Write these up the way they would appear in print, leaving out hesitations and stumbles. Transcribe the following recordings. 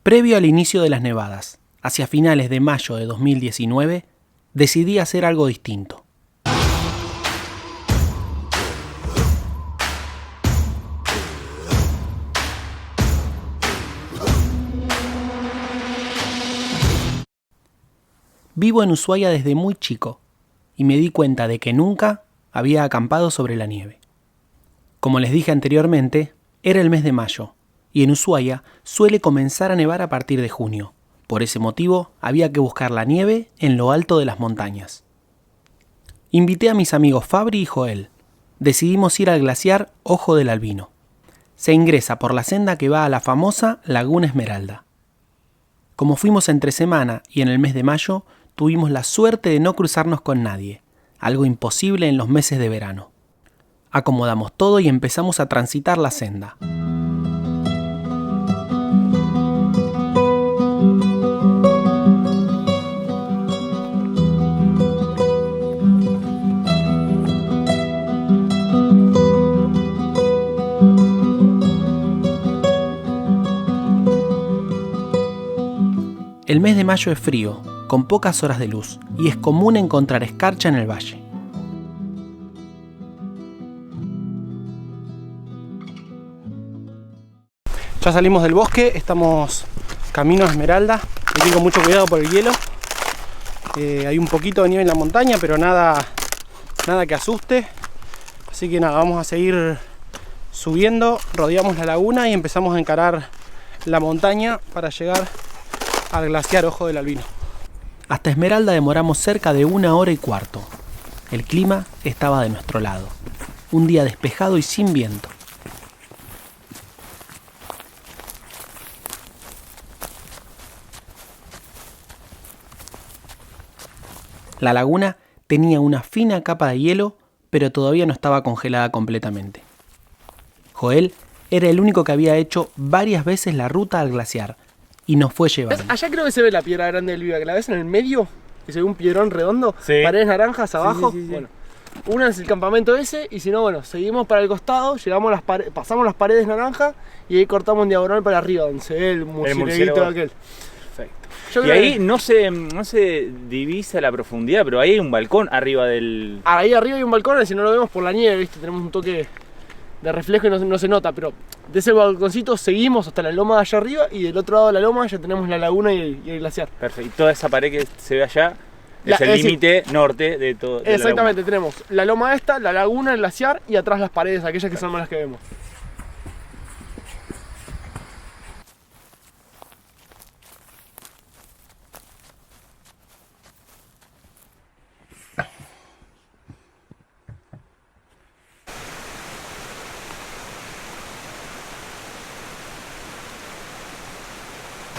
Previo al inicio de las nevadas, hacia finales de mayo de 2019, decidí hacer algo distinto. Vivo en Ushuaia desde muy chico y me di cuenta de que nunca había acampado sobre la nieve. Como les dije anteriormente, era el mes de mayo y en Ushuaia suele comenzar a nevar a partir de junio. Por ese motivo, había que buscar la nieve en lo alto de las montañas. Invité a mis amigos Fabri y Joel. Decidimos ir al glaciar Ojo del Albino. Se ingresa por la senda que va a la famosa Laguna Esmeralda. Como fuimos entre semana y en el mes de mayo, tuvimos la suerte de no cruzarnos con nadie, algo imposible en los meses de verano. Acomodamos todo y empezamos a transitar la senda. El mes de mayo es frío, con pocas horas de luz, y es común encontrar escarcha en el valle. Ya salimos del bosque, estamos camino a Esmeralda. Hay que ir con mucho cuidado por el hielo. Hay un poquito de nieve en la montaña, pero nada que asuste. Así que nada, vamos a seguir subiendo, rodeamos la laguna y empezamos a encarar la montaña para llegar al glaciar Ojo del Albino. Hasta Esmeralda demoramos cerca de 1 hora y cuarto. El clima estaba de nuestro lado. Un día despejado y sin viento. La laguna tenía una fina capa de hielo, pero todavía no estaba congelada completamente. Joel era el único que había hecho varias veces la ruta al glaciar y nos fue llevando. Allá creo que se ve la piedra grande del Viva, que la ves en el medio, que se ve un piedrón redondo, sí. Paredes naranjas abajo. Sí. Bueno, una es el campamento ese, y si no, bueno, seguimos para el costado, llegamos pasamos las paredes naranjas y ahí cortamos en diagonal para arriba, donde se ve el murciélaguito aquel. Perfecto. Y ahí no se divisa la profundidad, pero ahí hay un balcón arriba del... Ahí arriba hay un balcón, si no lo vemos por la nieve, ¿viste? Tenemos un toque de reflejo y no se nota, pero de ese balconcito seguimos hasta la loma de allá arriba y del otro lado de la loma ya tenemos la laguna y el glaciar. Perfecto. Y toda esa pared que se ve allá es el límite norte de todo. Exactamente, tenemos la loma esta, la laguna, el glaciar y atrás las paredes, aquellas que son las que vemos.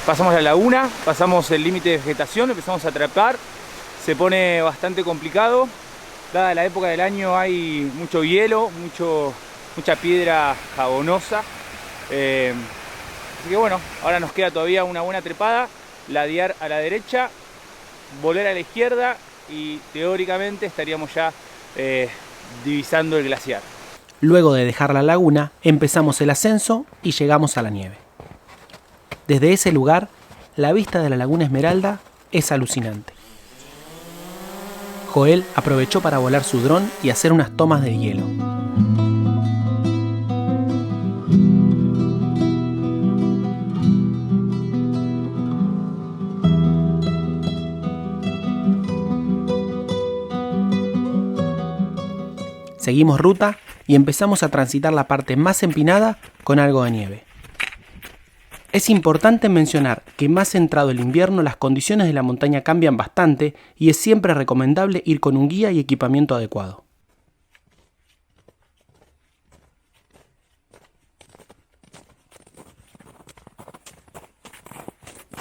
Pasamos la laguna, pasamos el límite de vegetación, empezamos a trepar, se pone bastante complicado. Dada la época del año hay mucho hielo, mucha piedra jabonosa. Así que bueno, ahora nos queda todavía una buena trepada, ladear a la derecha, volver a la izquierda y teóricamente estaríamos ya divisando el glaciar. Luego de dejar la laguna, empezamos el ascenso y llegamos a la nieve. Desde ese lugar, la vista de la Laguna Esmeralda es alucinante. Joel aprovechó para volar su dron y hacer unas tomas de hielo. Seguimos ruta y empezamos a transitar la parte más empinada con algo de nieve. Es importante mencionar que más entrado el invierno las condiciones de la montaña cambian bastante y es siempre recomendable ir con un guía y equipamiento adecuado.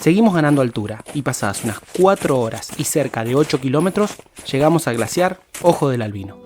Seguimos ganando altura y pasadas unas 4 horas y cerca de 8 kilómetros llegamos al glaciar Ojo del Albino.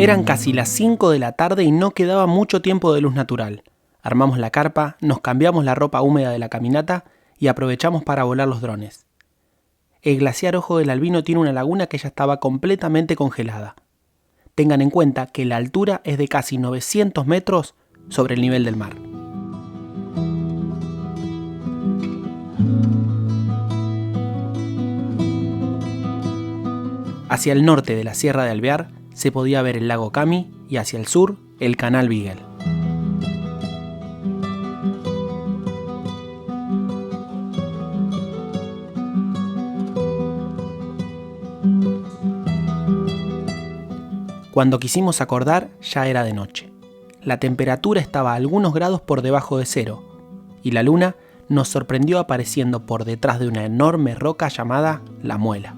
Eran casi las 5 de la tarde y no quedaba mucho tiempo de luz natural. Armamos la carpa, nos cambiamos la ropa húmeda de la caminata y aprovechamos para volar los drones. El glaciar Ojo del Albino tiene una laguna que ya estaba completamente congelada. Tengan en cuenta que la altura es de casi 900 metros sobre el nivel del mar. Hacia el norte de la Sierra de Alvear se podía ver el lago Cami y hacia el sur el canal Beagle. Cuando quisimos acordar ya era de noche. La temperatura estaba a algunos grados por debajo de cero y la luna nos sorprendió apareciendo por detrás de una enorme roca llamada La Muela.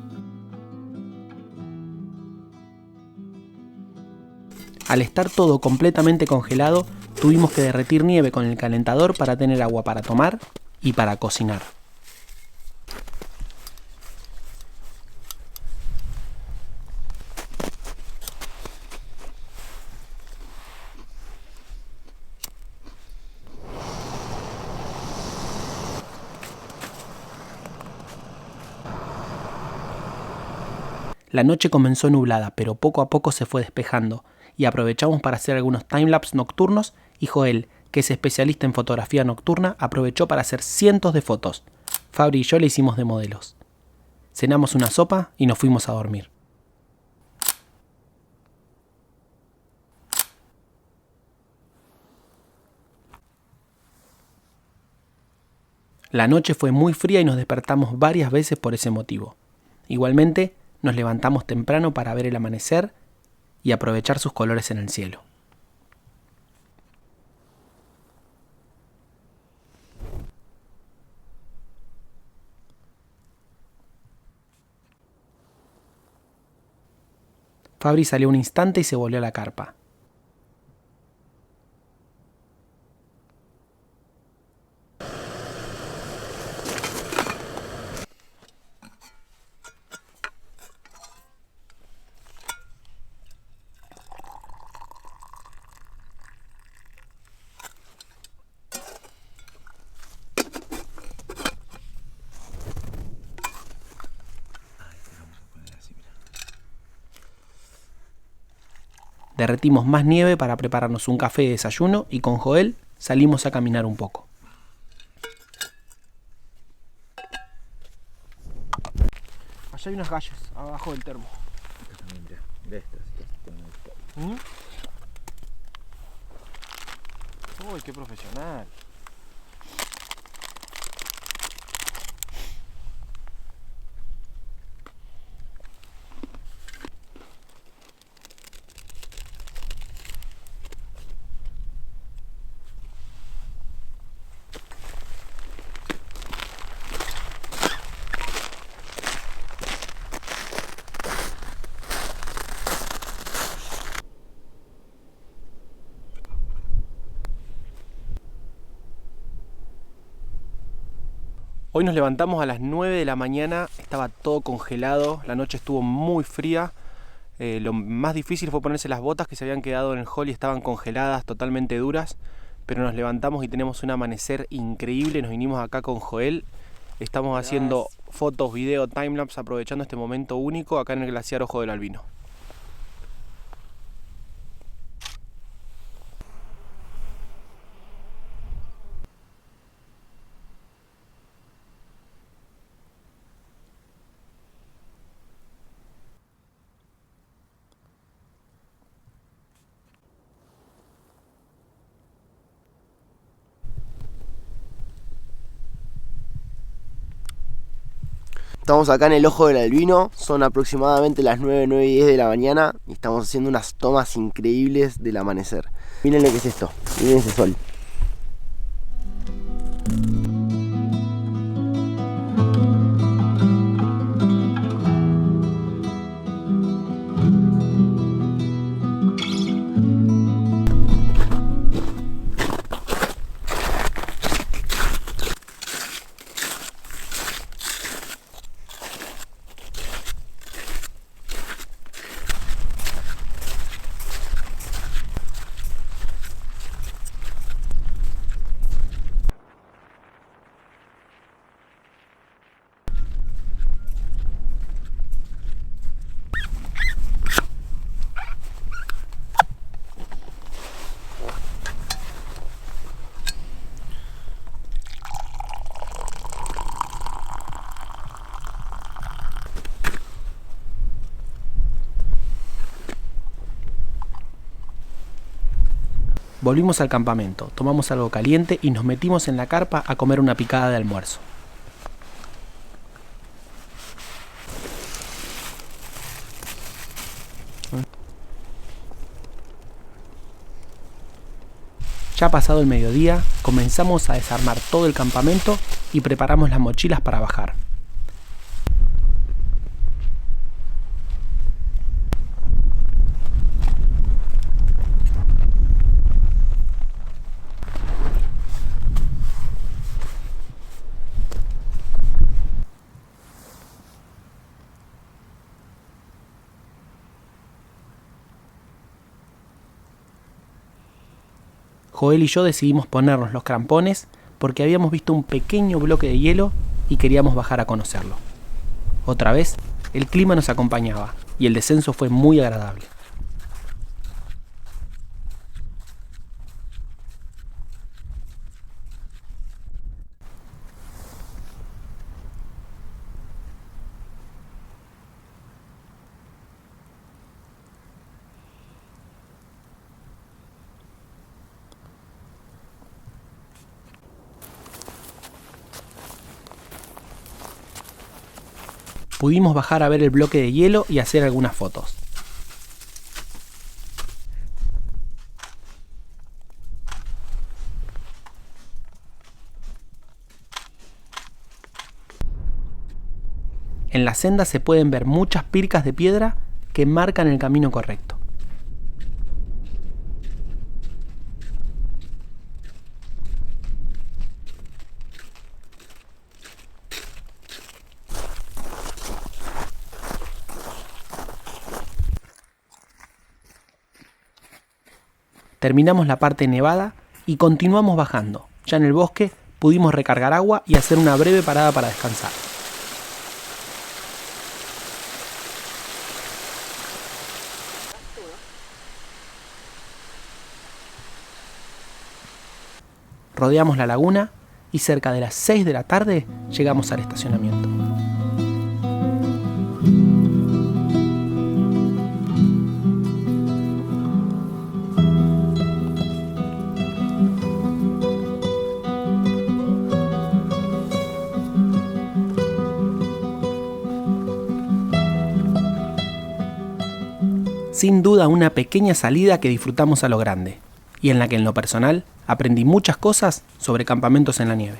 Al estar todo completamente congelado, tuvimos que derretir nieve con el calentador para tener agua para tomar y para cocinar. La noche comenzó nublada, pero poco a poco se fue despejando y aprovechamos para hacer algunos timelapse nocturnos y Joel, que es especialista en fotografía nocturna, aprovechó para hacer cientos de fotos. Fabri y yo le hicimos de modelos. Cenamos una sopa y nos fuimos a dormir. La noche fue muy fría y nos despertamos varias veces por ese motivo. Igualmente, nos levantamos temprano para ver el amanecer y aprovechar sus colores en el cielo. Fabri salió un instante y se volvió a la carpa. Derretimos más nieve para prepararnos un café de desayuno y con Joel salimos a caminar un poco. Allá hay unas gallas, abajo del termo. Uy, qué profesional. Hoy nos levantamos a las 9 de la mañana, estaba todo congelado, la noche estuvo muy fría. Lo más difícil fue ponerse las botas que se habían quedado en el hall y estaban congeladas, totalmente duras. Pero nos levantamos y tenemos un amanecer increíble, nos vinimos acá con Joel. Estamos haciendo fotos, video, timelapse, aprovechando este momento único acá en el glaciar Ojo del Albino. Estamos acá en el Ojo del Albino, son aproximadamente las 9 y 10 de la mañana y estamos haciendo unas tomas increíbles del amanecer. Miren lo que es esto, miren ese sol. Volvimos al campamento, tomamos algo caliente y nos metimos en la carpa a comer una picada de almuerzo. Ya pasado el mediodía, comenzamos a desarmar todo el campamento y preparamos las mochilas para bajar. Joel y yo decidimos ponernos los crampones porque habíamos visto un pequeño bloque de hielo y queríamos bajar a conocerlo. Otra vez, el clima nos acompañaba y el descenso fue muy agradable. Pudimos bajar a ver el bloque de hielo y hacer algunas fotos. En la senda se pueden ver muchas pircas de piedra que marcan el camino correcto. Terminamos la parte nevada y continuamos bajando. Ya en el bosque pudimos recargar agua y hacer una breve parada para descansar. Rodeamos la laguna y cerca de las 6 de la tarde llegamos al estacionamiento. Sin duda una pequeña salida que disfrutamos a lo grande y en la que en lo personal aprendí muchas cosas sobre campamentos en la nieve.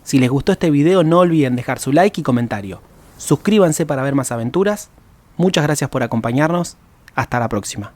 Si les gustó este video no olviden dejar su like y comentario. Suscríbanse para ver más aventuras. Muchas gracias por acompañarnos. Hasta la próxima.